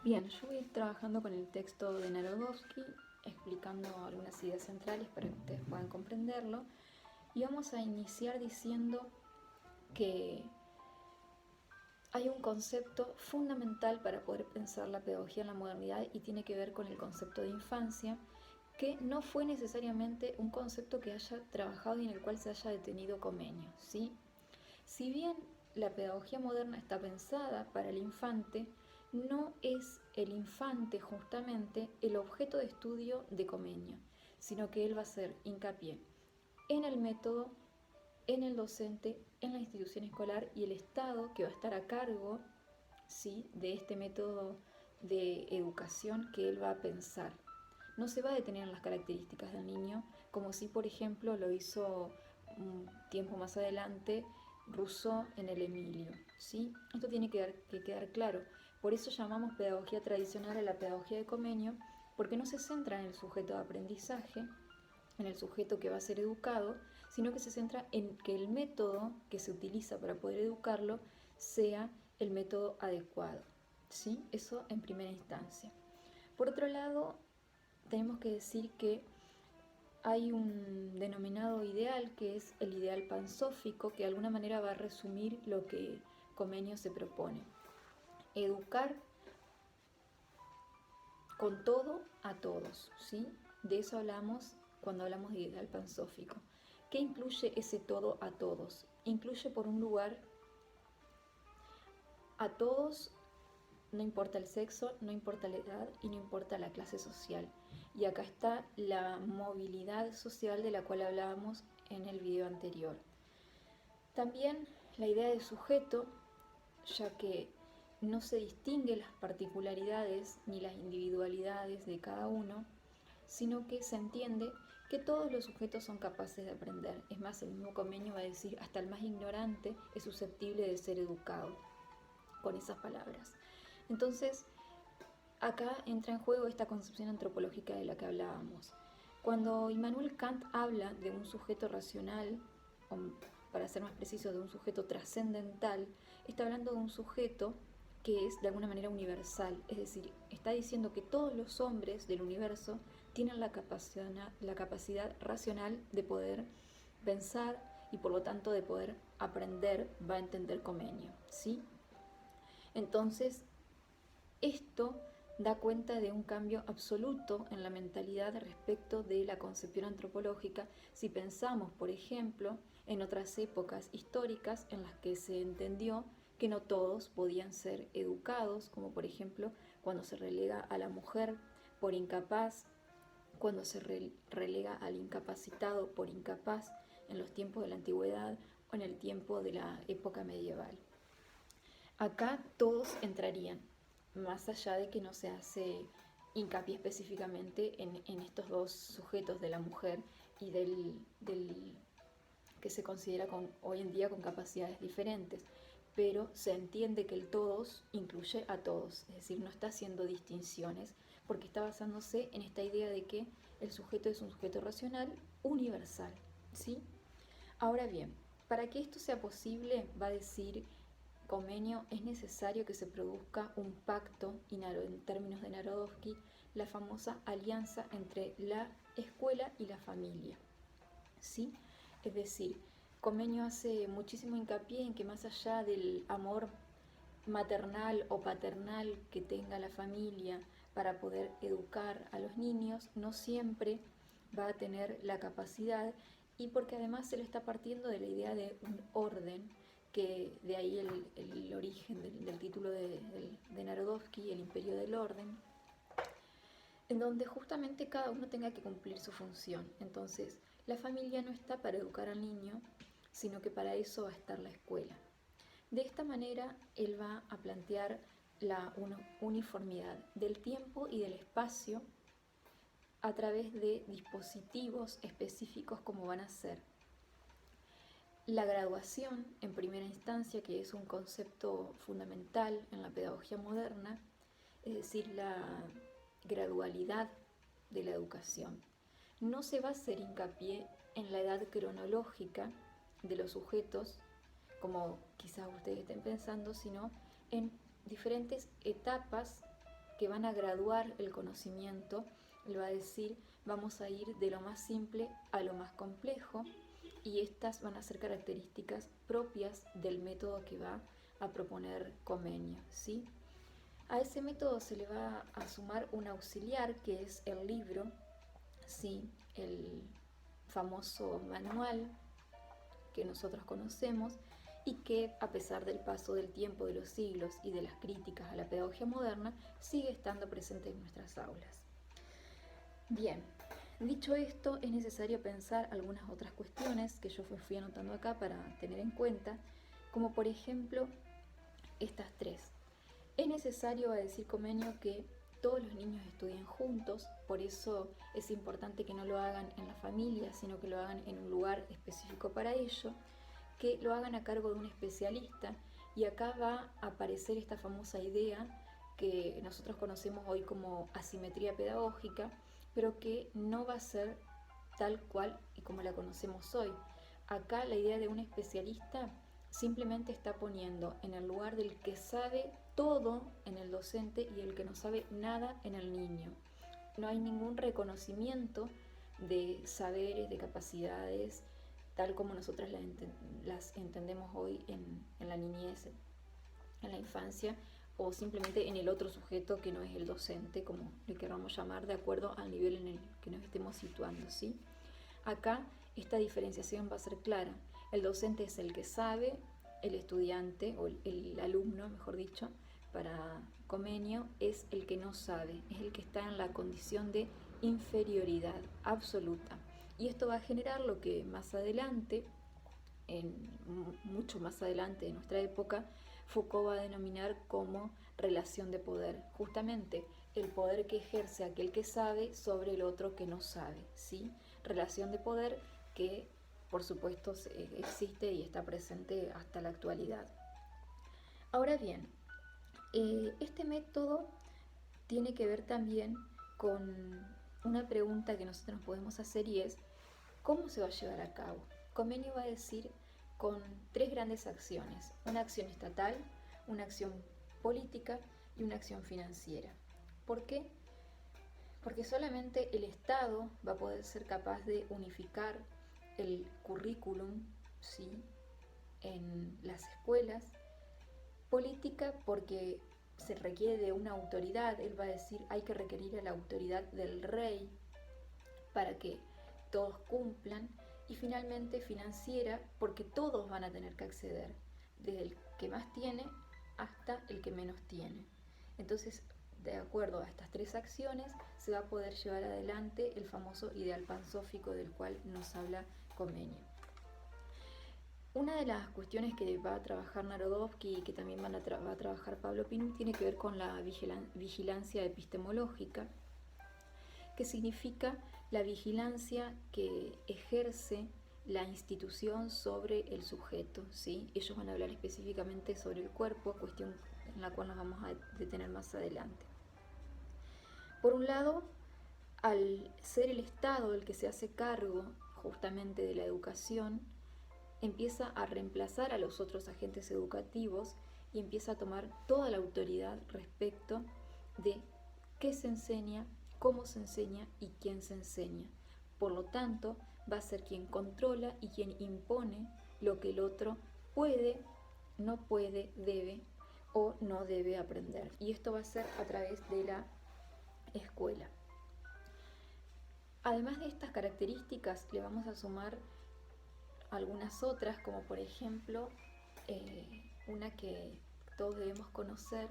Bien, yo voy a ir trabajando con el texto de Narodowski, explicando algunas ideas centrales para que ustedes puedan comprenderlo. Y vamos a iniciar diciendo que hay un concepto fundamental para poder pensar la pedagogía en la modernidad y tiene que ver con el concepto de infancia, que no fue necesariamente un concepto que haya trabajado y en el cual se haya detenido Comenio, ¿sí? Si bien la pedagogía moderna está pensada para el infante, no es el infante justamente el objeto de estudio de Comenio, sino que él va a hacer hincapié en el método, en el docente, en la institución escolar y el Estado que va a estar a cargo, ¿sí?, de este método de educación que él va a pensar. No se va a detener en las características del niño, como si, por ejemplo, lo hizo un tiempo más adelante Rousseau en el Emilio, ¿sí? Esto tiene que quedar claro. Por eso llamamos pedagogía tradicional a la pedagogía de Comenio, porque no se centra en el sujeto de aprendizaje, en el sujeto que va a ser educado, sino que se centra en que el método que se utiliza para poder educarlo sea el método adecuado, ¿sí? Eso en primera instancia. Por otro lado, tenemos que decir que hay un denominado ideal que es el ideal pansófico, que de alguna manera va a resumir lo que Comenio se propone. Educar con todo a todos, ¿sí? De eso hablamos cuando hablamos de ideal pansófico. ¿Qué incluye ese todo a todos? Incluye, por un lugar, a todos, no importa el sexo, no importa la edad y no importa la clase social. Y acá está la movilidad social de la cual hablábamos en el video anterior. También la idea de sujeto, ya que no se distingue las particularidades ni las individualidades de cada uno, sino que se entiende que todos los sujetos son capaces de aprender. Es más, el mismo Comenio va a decir, hasta el más ignorante es susceptible de ser educado, con esas palabras. Entonces, acá entra en juego esta concepción antropológica de la que hablábamos. Cuando Immanuel Kant habla de un sujeto racional, o para ser más preciso, de un sujeto trascendental, está hablando de un sujeto que es de alguna manera universal, es decir, está diciendo que todos los hombres del universo tienen la capacidad racional de poder pensar y por lo tanto de poder aprender, va a entender Comenio, ¿sí? Entonces, esto da cuenta de un cambio absoluto en la mentalidad respecto de la concepción antropológica si pensamos, por ejemplo, en otras épocas históricas en las que se entendió que no todos podían ser educados, como por ejemplo cuando se relega a la mujer por incapaz, cuando se relega al incapacitado por incapaz en los tiempos de la antigüedad o en el tiempo de la época medieval. Acá todos entrarían, más allá de que no se hace hincapié específicamente en estos dos sujetos de la mujer y del que se considera hoy en día con capacidades diferentes, pero se entiende que el todos incluye a todos, es decir, no está haciendo distinciones, porque está basándose en esta idea de que el sujeto es un sujeto racional universal, ¿sí? Ahora bien, para que esto sea posible, va a decir Comenio, es necesario que se produzca un pacto, y en términos de Narodowski, la famosa alianza entre la escuela y la familia, ¿sí? Es decir, Comenio hace muchísimo hincapié en que más allá del amor maternal o paternal que tenga la familia para poder educar a los niños, no siempre va a tener la capacidad, y porque además se le está partiendo de la idea de un orden, que de ahí el origen del título de Narodowski, El Imperio del Orden, en donde justamente cada uno tenga que cumplir su función. Entonces, la familia no está para educar al niño, sino que para eso va a estar la escuela. De esta manera, él va a plantear la uniformidad del tiempo y del espacio a través de dispositivos específicos como van a ser la graduación en primera instancia, que es un concepto fundamental en la pedagogía moderna, es decir, la gradualidad de la educación. No se va a hacer hincapié en la edad cronológica de los sujetos, como quizás ustedes estén pensando, sino en diferentes etapas que van a graduar el conocimiento. Él va a decir, vamos a ir de lo más simple a lo más complejo, y estas van a ser características propias del método que va a proponer Comenio, ¿sí? A ese método se le va a sumar un auxiliar, que es el libro, ¿sí? El famoso manual que nosotros conocemos y que, a pesar del paso del tiempo, de los siglos y de las críticas a la pedagogía moderna, sigue estando presente en nuestras aulas. Bien, dicho esto, es necesario pensar algunas otras cuestiones que yo fui anotando acá para tener en cuenta, como por ejemplo estas tres. Es necesario, a decir Comenio, que todos los niños estudien juntos, por eso es importante que no lo hagan en la familia, sino que lo hagan en un lugar específico para ello, que lo hagan a cargo de un especialista, y acá va a aparecer esta famosa idea que nosotros conocemos hoy como asimetría pedagógica, pero que no va a ser tal cual y como la conocemos hoy. Acá la idea de un especialista simplemente está poniendo en el lugar del que sabe todo en el docente y el que no sabe nada en el niño. No hay ningún reconocimiento de saberes, de capacidades, tal como nosotros las entendemos hoy en la niñez, en la infancia, o simplemente en el otro sujeto que no es el docente, como le queramos llamar, de acuerdo al nivel en el que nos estemos situando, ¿sí? Acá esta diferenciación va a ser clara. El docente es el que sabe, el estudiante, o el alumno, mejor dicho, para Comenio, es el que no sabe, es el que está en la condición de inferioridad absoluta. Y esto va a generar lo que más adelante, mucho más adelante de nuestra época, Foucault va a denominar como relación de poder, justamente el poder que ejerce aquel que sabe sobre el otro que no sabe, ¿sí? Relación de poder que, por supuesto, existe y está presente hasta la actualidad. Ahora bien, este método tiene que ver también con una pregunta que nosotros nos podemos hacer, y es, ¿cómo se va a llevar a cabo? Comenio va a decir con tres grandes acciones: una acción estatal, una acción política y una acción financiera. ¿Por qué? Porque solamente el Estado va a poder ser capaz de unificar el currículum, ¿sí?, en las escuelas. Política, porque se requiere de una autoridad. Él va a decir, hay que requerir a la autoridad del rey para que todos cumplan. Y finalmente financiera, porque todos van a tener que acceder, desde el que más tiene hasta el que menos tiene. Entonces, de acuerdo a estas tres acciones, se va a poder llevar adelante el famoso ideal pansófico del cual nos habla Comenio. Una de las cuestiones que va a trabajar Narodowski y que también va a trabajar Pablo Pinu tiene que ver con la vigilancia epistemológica, que significa la vigilancia que ejerce la institución sobre el sujeto, ¿sí? Ellos van a hablar específicamente sobre el cuerpo, cuestión en la cual nos vamos a detener más adelante. Por un lado, al ser el Estado el que se hace cargo justamente de la educación, empieza a reemplazar a los otros agentes educativos y empieza a tomar toda la autoridad respecto de qué se enseña, cómo se enseña y quién se enseña. Por lo tanto, va a ser quien controla y quien impone lo que el otro puede, no puede, debe o no debe aprender. Y esto va a ser a través de la escuela. Además de estas características, le vamos a sumar algunas otras, como por ejemplo una que todos debemos conocer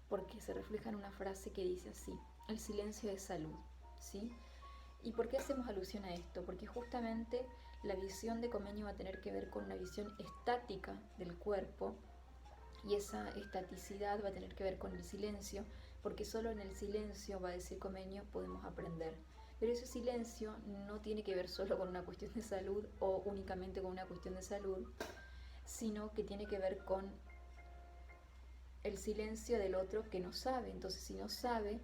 porque se refleja en una frase que dice así: el silencio es salud, ¿sí? ¿Y por qué hacemos alusión a esto? Porque justamente la visión de Comenio va a tener que ver con una visión estática del cuerpo, y esa estaticidad va a tener que ver con el silencio, porque solo en el silencio, va a decir Comenio, podemos aprender. Pero ese silencio no tiene que ver solo con una cuestión de salud o únicamente con una cuestión de salud, sino que tiene que ver con el silencio del otro que no sabe. Entonces, si no sabe,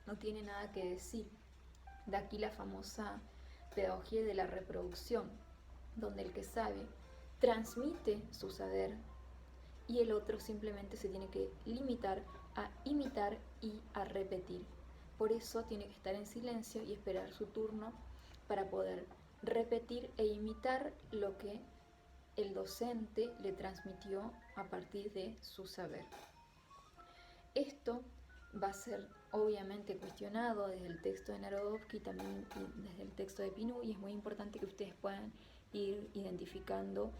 no tiene nada que decir. De aquí la famosa pedagogía de la reproducción, donde el que sabe transmite su saber y el otro simplemente se tiene que limitar a imitar y a repetir. Por eso tiene que estar en silencio y esperar su turno para poder repetir e imitar lo que el docente le transmitió a partir de su saber. Esto va a ser obviamente cuestionado desde el texto de Narodowski, también desde el texto de Pinu, y es muy importante que ustedes puedan ir identificando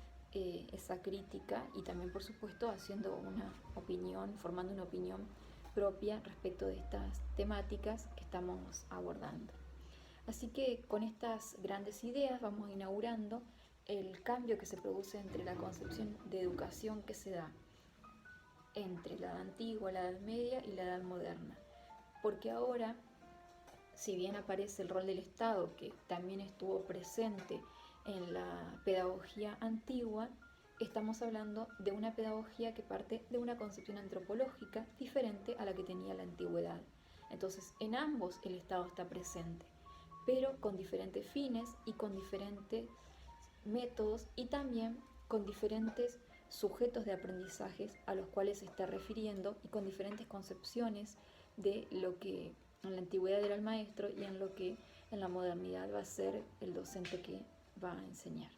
esa crítica y también, por supuesto, haciendo una opinión, formando una opinión propia respecto de estas temáticas que estamos abordando. Así que con estas grandes ideas vamos inaugurando el cambio que se produce entre la concepción de educación que se da entre la edad antigua, la edad media y la edad moderna. Porque ahora, si bien aparece el rol del Estado, que también estuvo presente en la pedagogía antigua, estamos hablando de una pedagogía que parte de una concepción antropológica diferente a la que tenía la antigüedad. Entonces, en ambos el Estado está presente, pero con diferentes fines y con diferentes métodos y también con diferentes sujetos de aprendizajes a los cuales se está refiriendo y con diferentes concepciones de lo que en la antigüedad era el maestro y en lo que en la modernidad va a ser el docente que va a enseñar.